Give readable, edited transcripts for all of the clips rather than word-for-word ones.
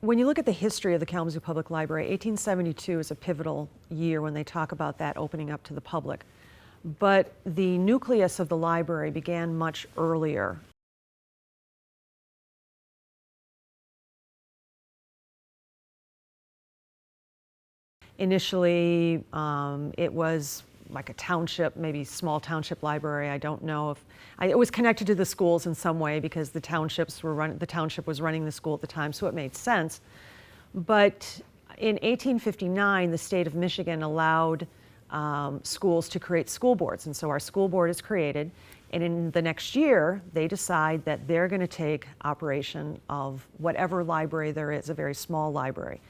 When you look at the history of the Kalamazoo Public Library, 1872 is a pivotal year when they talk about that opening up to the public. But the nucleus of the library began much earlier. Initially, it was like a township, maybe small township library. I don't know if it was connected to the schools in some way because the township was running the school at the time, so it made sense. But in 1859, the state of Michigan allowed schools to create school boards, and so our school board is created. And in the next year, they decide that they're going to take operation of whatever library there is, a very small library.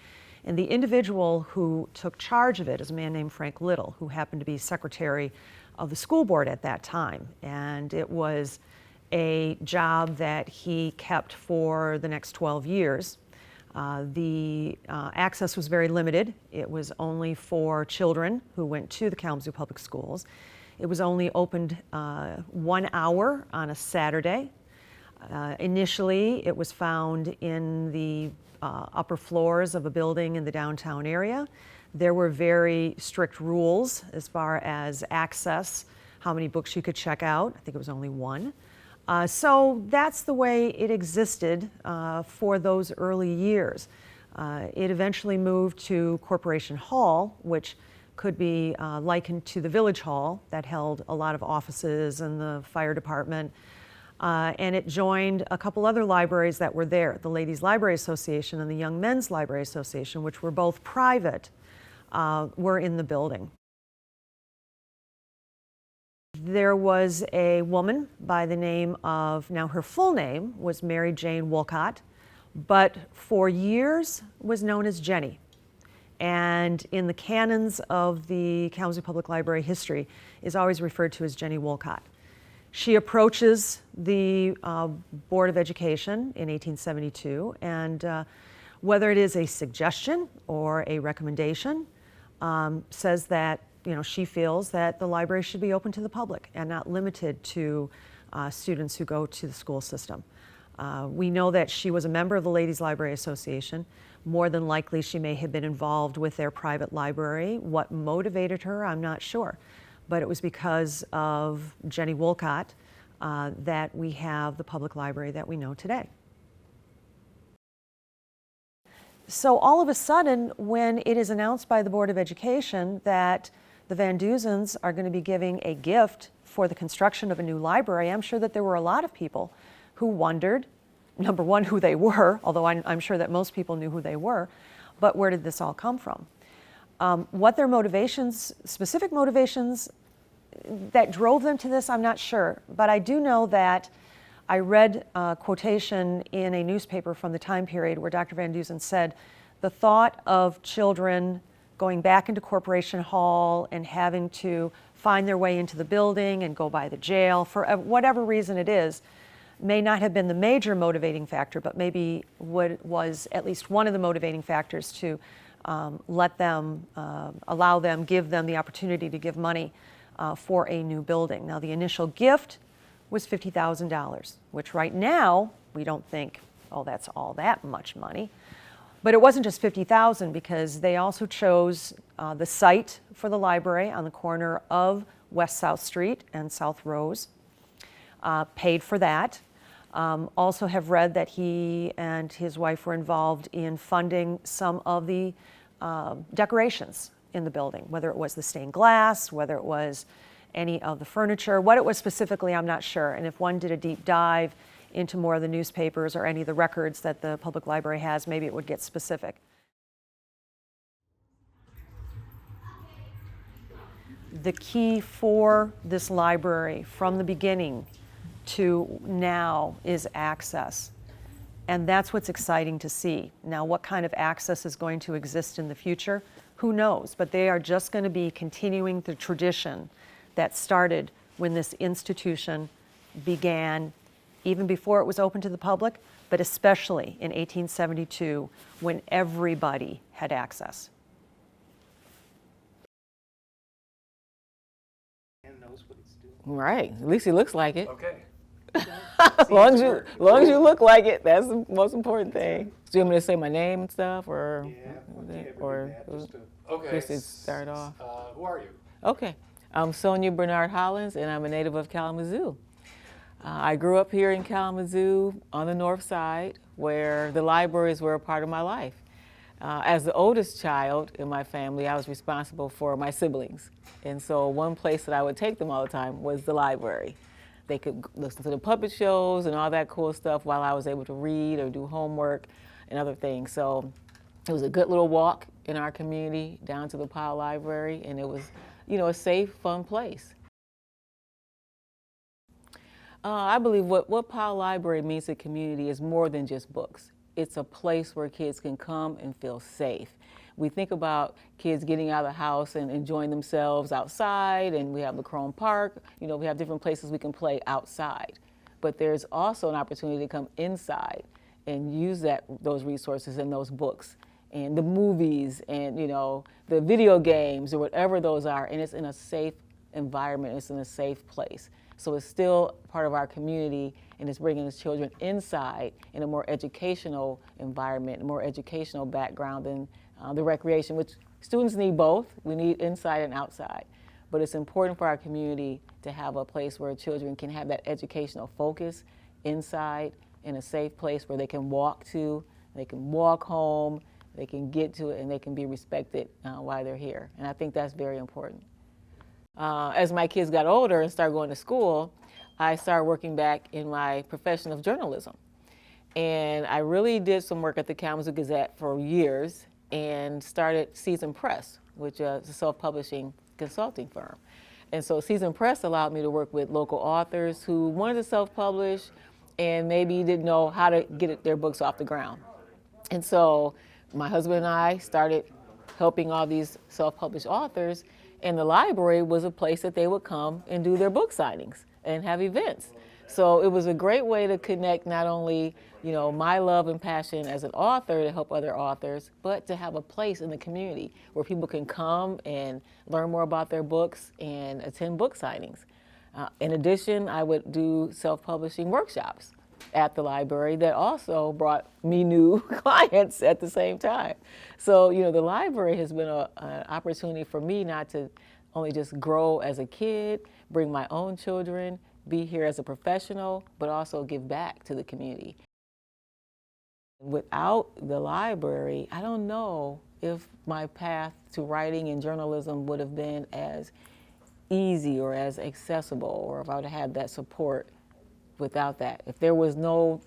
And the individual who took charge of it is a man named Frank Little, who happened to be secretary of the school board at that time. And it was a job that he kept for the next 12 years. The access was very limited. It was only for children who went to the Kalamazoo Public Schools. It was only opened 1 hour on a Saturday. Initially, it was found in the upper floors of a building in the downtown area. There were very strict rules as far as access, how many books you could check out. I think it was only one. So that's the way it existed for those early years. It eventually moved to Corporation Hall, which could be likened to the Village Hall that held a lot of offices and the fire department. And it joined a couple other libraries that were there, the Ladies Library Association and the Young Men's Library Association, which were both private, were in the building. There was a woman by the name of, now her full name was Mary Jane Wolcott, but for years was known as Jenny. And in the canons of the Kalamazoo Public Library history is always referred to as Jenny Wolcott. She approaches the Board of Education in 1872, and whether it is a suggestion or a recommendation, says that she feels that the library should be open to the public and not limited to students who go to the school system. We know that she was a member of the Ladies Library Association. More than likely, she may have been involved with their private library. What motivated her, I'm not sure. But it was because of Jenny Wolcott that we have the public library that we know today. So all of a sudden, when it is announced by the Board of Education that the Van Duzens are going to be giving a gift for the construction of a new library, I'm sure that there were a lot of people who wondered, number one, who they were, although I'm sure that most people knew who they were, but where did this all come from? What their motivations, specific motivations that drove them to this, I'm not sure. But I do know that I read a quotation in a newspaper from the time period where Dr. Van Duzen said, the thought of children going back into Corporation Hall and having to find their way into the building and go by the jail, for whatever reason it is, may not have been the major motivating factor, but maybe was at least one of the motivating factors to let them, allow them, give them the opportunity to give money for a new building. Now, the initial gift was $50,000, which right now we don't think, oh, that's all that much money. But it wasn't just $50,000 because they also chose the site for the library on the corner of West South Street and South Rose, paid for that. Also have read that he and his wife were involved in funding some of the decorations in the building, whether it was the stained glass, whether it was any of the furniture. What it was specifically, I'm not sure. And if one did a deep dive into more of the newspapers or any of the records that the public library has, maybe it would get specific. The key for this library from the beginning to now is access. And that's what's exciting to see. Now, what kind of access is going to exist in the future? Who knows? But they are just going to be continuing the tradition that started when this institution began, even before it was open to the public, but especially in 1872 when everybody had access. Right, at least he looks like it. Okay. As long as you look like it, that's the most important thing. Do you want me to say my name and stuff, or Okay. Chris to start off? Who are you? Okay, I'm Sonia Bernard Hollins, and I'm a native of Kalamazoo. I grew up here in Kalamazoo on the north side, where the libraries were a part of my life. As the oldest child in my family, I was responsible for my siblings. And so one place that I would take them all the time was the library. They could listen to the puppet shows and all that cool stuff while I was able to read or do homework and other things. So it was a good little walk in our community down to the Powell Library, and it was, a safe, fun place. I believe what Powell Library means to the community is more than just books. It's a place where kids can come and feel safe. We think about kids getting out of the house and enjoying themselves outside, and we have LaCrone Park. We have different places we can play outside. But there's also an opportunity to come inside and use those resources and those books and the movies and the video games or whatever those are, and it's in a safe environment. It's in a safe place. So it's still part of our community, and it's bringing the children inside in a more educational environment, a more educational background than the recreation, which students need both. We need inside and outside. But it's important for our community to have a place where children can have that educational focus inside in a safe place where they can walk to, they can walk home, they can get to it, and they can be respected while they're here. And I think that's very important. As my kids got older and started going to school, I started working back in my profession of journalism. And I really did some work at the Kalamazoo Gazette for years and started Season Press, which is a self-publishing consulting firm. And so Season Press allowed me to work with local authors who wanted to self-publish and maybe didn't know how to get their books off the ground. And so my husband and I started helping all these self-published authors, and the library was a place that they would come and do their book signings and have events. So it was a great way to connect not only, my love and passion as an author to help other authors, but to have a place in the community where people can come and learn more about their books and attend book signings. In addition, I would do self-publishing workshops at the library that also brought me new clients at the same time. So, the library has been an opportunity for me not to only just grow as a kid, bring my own children, be here as a professional, but also give back to the community. Without the library, I don't know if my path to writing and journalism would have been as easy or as accessible, or if I would have had that support without that. If there was no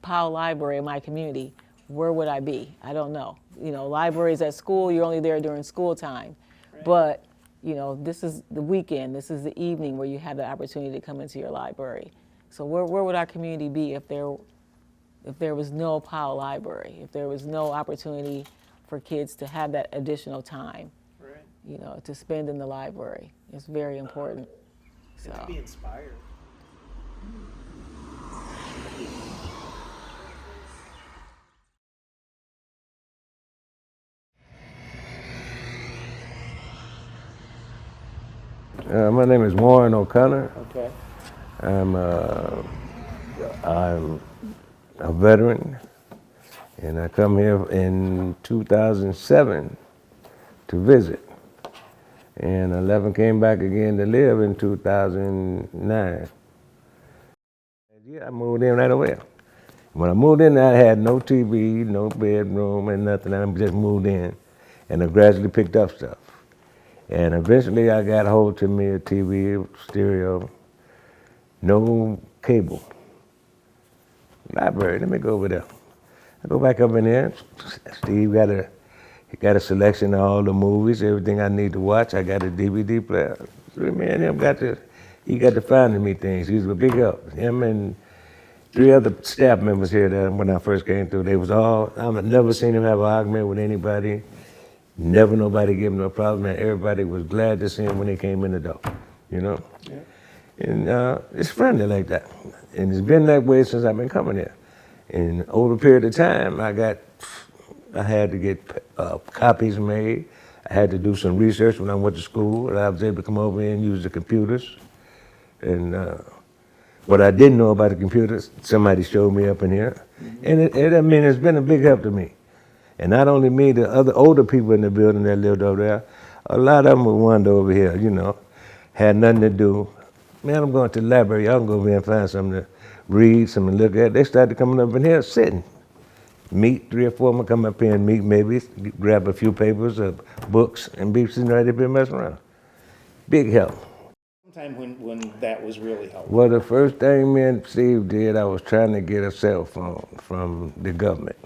Powell Library in my community, where would I be? I don't know. Libraries at school, you're only there during school time. Right. But, this is the weekend, this is the evening where you have the opportunity to come into your library. So where would our community be if there was no Powell Library, if there was no opportunity for kids to have that additional time, right, to spend in the library? It's very important. So. To be inspired. My name is Warren O'Connor. Okay. I'm a veteran, and I come here in 2007 to visit. And 11 came back again to live in 2009. Yeah, I moved in right away. When I moved in, I had no TV, no bedroom, and nothing. I just moved in, and I gradually picked up stuff. And eventually, I got hold to me a TV, stereo, no cable. Library, let me go over there. I go back up in there. Steve got a selection of all the movies, everything I need to watch. I got a DVD player. So, man, he got to finding me things. He was a big help. Him and 3 other staff members here that when I first came through, I've never seen him have an argument with anybody. Never nobody gave him no problem, and everybody was glad to see him when they came in the door, Yeah. And it's friendly like that. And it's been that way since I've been coming here. And over a period of time, I had to get copies made. I had to do some research when I went to school, and I was able to come over here and use the computers. And What I didn't know about the computers, somebody showed me up in here. And I mean, it's been a big help to me. And not only me, the other older people in the building that lived over there, a lot of them would wander over here, you know, had nothing to do. Man, I'm going to the library. Y'all can go over here and find something to read, something to look at. They started coming up in here sitting. Meet, 3 or 4 of them come up here and meet, maybe grab a few papers or books and be sitting right up here messing around. Big help. Time when that was really helpful. Well, the first thing me and Steve did, I was trying to get a cell phone from the government.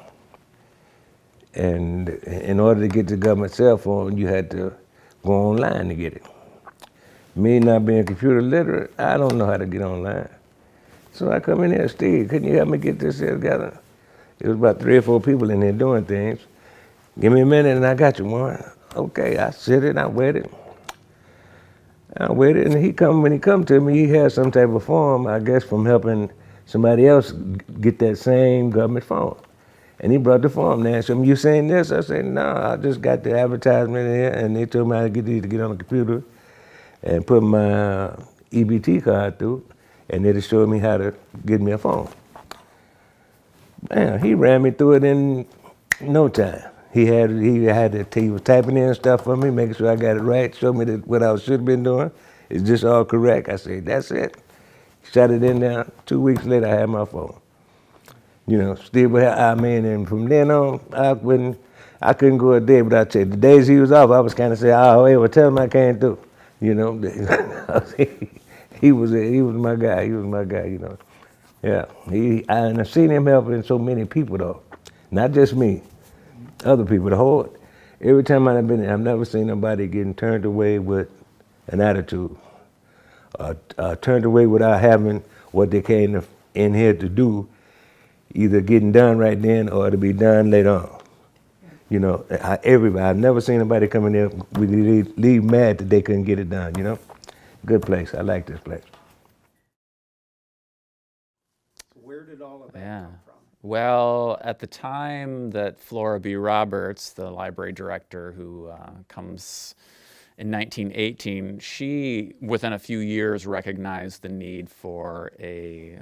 And in order to get the government cell phone, you had to go online to get it. Me not being computer literate, I don't know how to get online. So I come in here, Steve, couldn't you help me get this here together? It was about 3 or 4 people in there doing things. Give me a minute and I got you, Warren. Okay, I sit it, I waited. And when he come to me, he had some type of form, I guess, from helping somebody else get that same government phone. And he brought the form there and said, you saying this? I said, no, I just got the advertisement in here and they told me how to get these to get on the computer and put my EBT card through, and they just showed me how to get me a phone. Man, he ran me through it in no time. He was typing in stuff for me, making sure I got it right, showed me what I should have been doing. It's just all correct. I said, that's it. Shut it in there. 2 weeks later, I had my phone. You know, still, I mean, and from then on, I couldn't go a day without checking. The days he was off, I was kind of saying, oh, hey, well, tell him I can't do. You know, he was my guy. He was my guy, you know. Yeah, and I've seen him helping so many people, though. Not just me. Other people, every time I've been there, I've never seen nobody getting turned away with an attitude, turned away without having what they came in here to do, either getting done right then or to be done later on. You know, everybody, I've never seen anybody come in there leave mad that they couldn't get it done, you know? Good place, I like this place. Where did all of that Yeah. come from? Well, at the time that Flora B. Roberts, the library director who comes in 1918, she, within a few years, recognized the need for a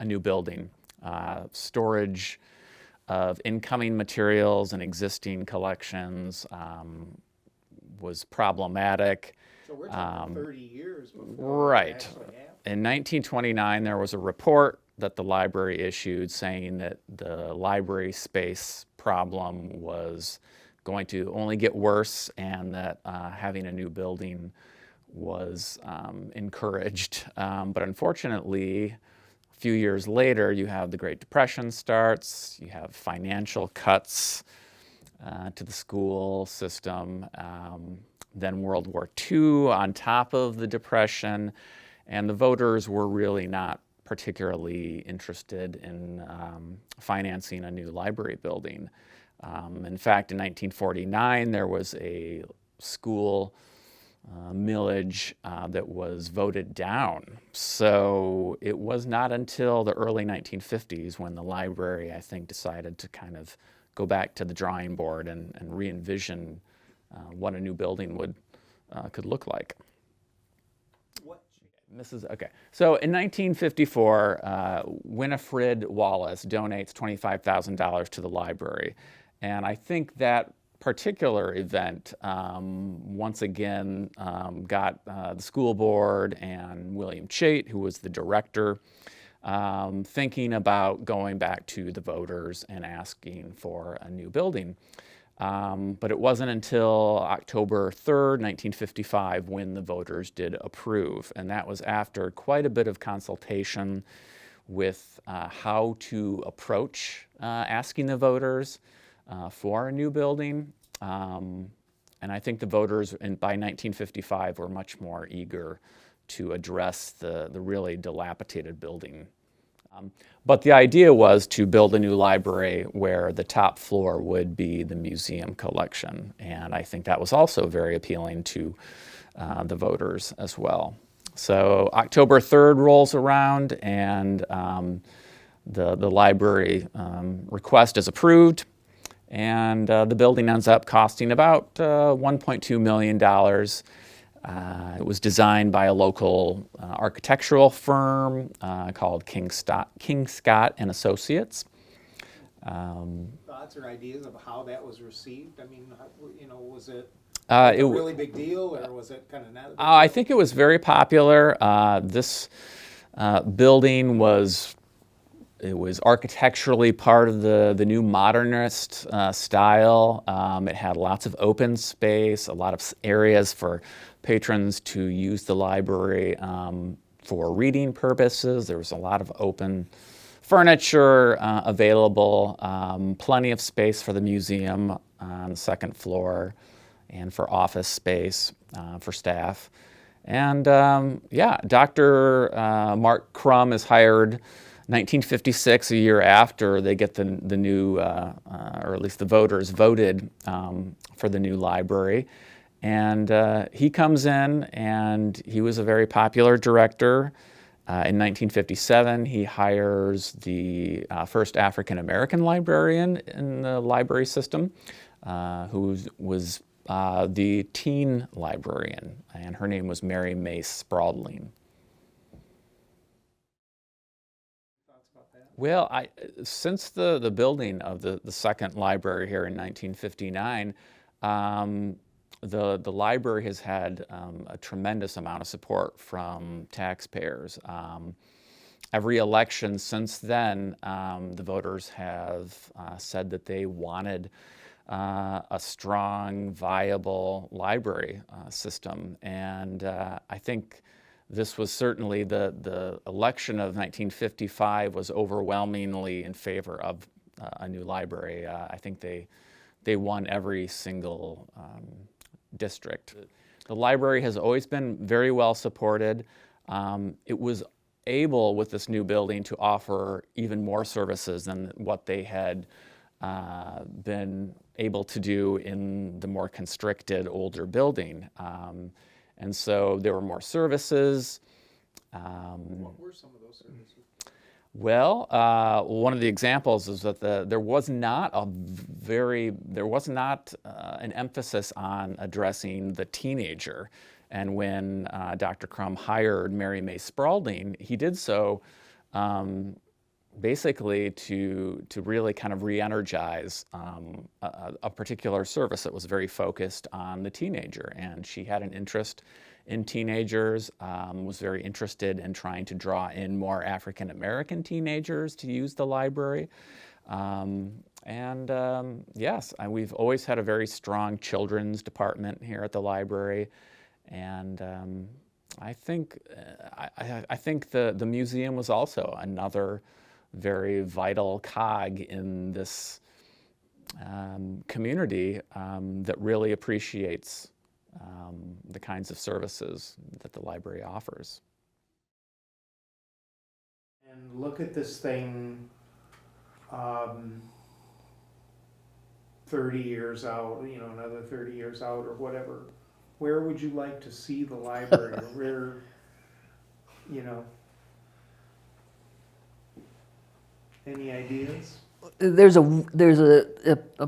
new building. Storage of incoming materials and existing collections was problematic. So we're talking 30 years before Right. it actually happened. In 1929, there was a report that the library issued saying that the library space problem was going to only get worse and that having a new building was encouraged. But unfortunately, a few years later, you have the Great Depression starts, you have financial cuts to the school system, then World War II on top of the Depression, and the voters were really not particularly interested in financing a new library building. In fact, in 1949, there was a school millage that was voted down. So it was not until the early 1950s when the library, I think, decided to kind of go back to the drawing board and re-envision what a new building could look like. Okay. So in 1954, Winifred Wallace donates $25,000 to the library. And I think that particular event, once again, got the school board and William Chait, who was the director, thinking about going back to the voters and asking for a new building. But it wasn't until October 3rd, 1955, when the voters did approve. And that was after quite a bit of consultation with how to approach asking the voters for a new building. And I think the voters by 1955 were much more eager to address the really dilapidated building. But the idea was to build a new library where the top floor would be the museum collection. And I think that was also very appealing to the voters as well. So October 3rd rolls around and the library request is approved. And the building ends up costing about $1.2 million. It was designed by a local architectural firm called King Scott and Associates. Thoughts or ideas of how that was received? I mean, was it It a really big deal, or was it kind of not a big deal? I think it was very popular. This building was architecturally part of the new modernist style. It had lots of open space, a lot of areas for patrons to use the library for reading purposes. There was a lot of open furniture available, plenty of space for the museum on the second floor, and for office space for staff. And yeah, Dr. Mark Crum is hired 1956, a year after they get the new, or at least the voters voted for the new library. And he comes in, and he was a very popular director. In 1957, he hires the first African-American librarian in the library system, who was the teen librarian, and her name was Mary May Spradling. Well, since the building of the second library here in 1959, the library has had a tremendous amount of support from taxpayers. Every election since then, the voters have said that they wanted a strong, viable library system. And I think this was certainly the election of 1955 was overwhelmingly in favor of a new library. I think they won every single district. The library has always been very well supported. It was able, with this new building, to offer even more services than what they had been able to do in the more constricted older building. And so there were more services. What were some of those services? Well, one of the examples is that there was not an emphasis on addressing the teenager. And when Dr. Crum hired Mary May Spradling, he did so basically to really kind of re-energize a particular service that was very focused on the teenager. And she had an interest in teenagers, was very interested in trying to draw in more African American teenagers to use the library. Yes, we've always had a very strong children's department here at the library. And I think the museum was also another very vital cog in this community that really appreciates the kinds of services that the library offers. And look at this thing 30 years out, another 30 years out or whatever. Where would you like to see the library? Or where, any ideas? There's a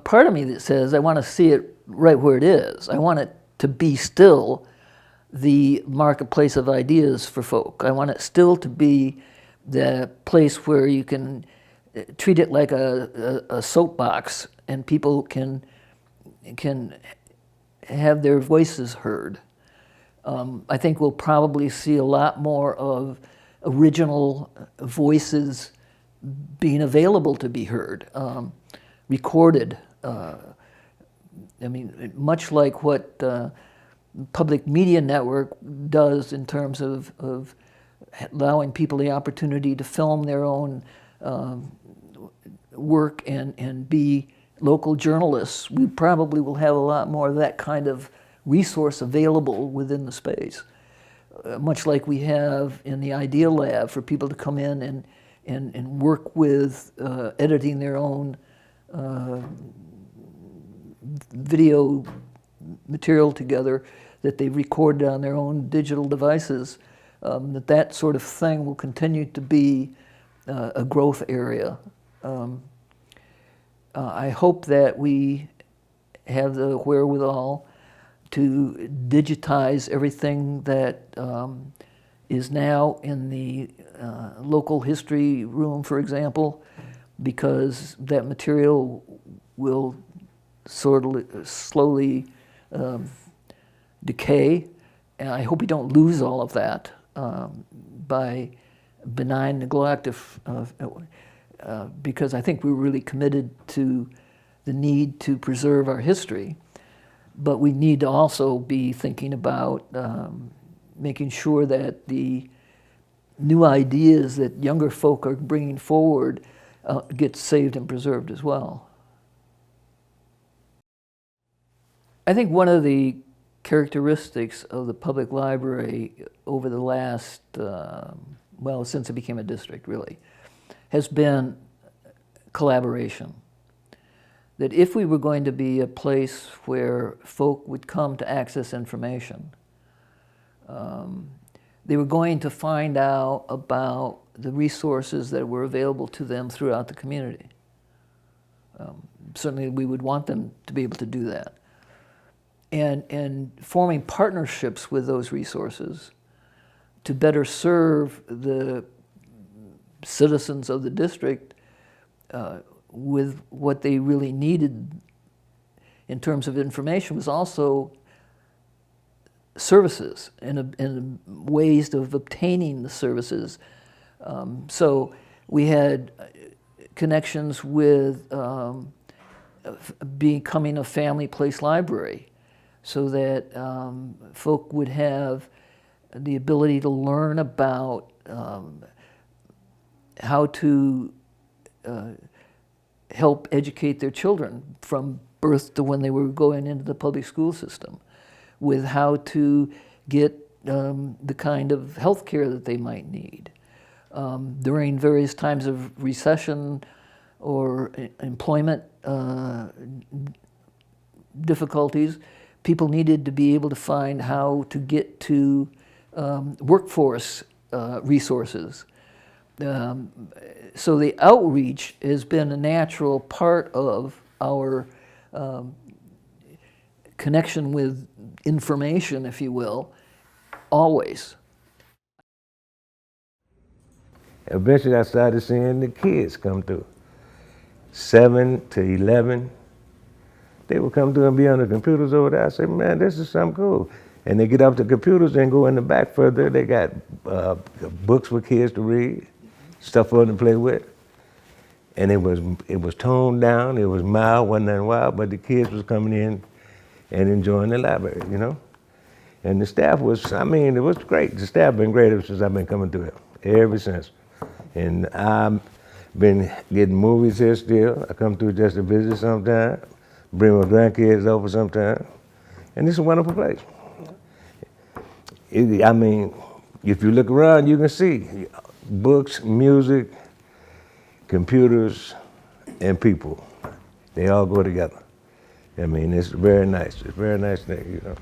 part of me that says I want to see it right where it is. I want it to be still the marketplace of ideas for folk. I want it still to be the place where you can treat it like a soapbox, and people can have their voices heard. I think we'll probably see a lot more of original voices being available to be heard, recorded. Much like what Public Media Network does in terms of allowing people the opportunity to film their own work and be local journalists. We probably will have a lot more of that kind of resource available within the space. Much like we have in the Idea Lab for people to come in and work with editing their own video material together that they recorded on their own digital devices, that sort of thing will continue to be a growth area. I hope that we have the wherewithal to digitize everything that is now in the local history room, for example, because that material will slowly decay. And I hope we don't lose all of that by benign neglect because I think we're really committed to the need to preserve our history. But we need to also be thinking about making sure that the new ideas that younger folk are bringing forward get saved and preserved as well. I think one of the characteristics of the public library over the last, well, since it became a district really, has been collaboration. That if we were going to be a place where folk would come to access information, they were going to find out about the resources that were available to them throughout the community. Certainly we would want them to be able to do that. And forming partnerships with those resources to better serve the citizens of the district with what they really needed in terms of information was also services and ways of obtaining the services. So we had connections with becoming a family place library so that folk would have the ability to learn about how to help educate their children from birth to when they were going into the public school system, with how to get the kind of health care that they might need. During various times of recession or employment difficulties, people needed to be able to find how to get to workforce resources. So the outreach has been a natural part of our connection with information, if you will, always. Eventually I started seeing the kids come through. 7 to 11, they would come through and be on the computers over there. I said, man, this is something cool. And they get off the computers and go in the back further. They got books for kids to read, stuff for them to play with. And it was toned down, it was mild, wasn't that wild, but the kids was coming in and enjoying the library, you know? And the staff was, I mean, it was great. The staff been great ever since I've been coming through it, ever since. And I've been getting movies here still. I come through just to visit sometime, bring my grandkids over sometime. And this is a wonderful place. I mean, if you look around, you can see books, music, computers, and people. They all go together. I mean, it's very nice. It's a very nice thing, you know.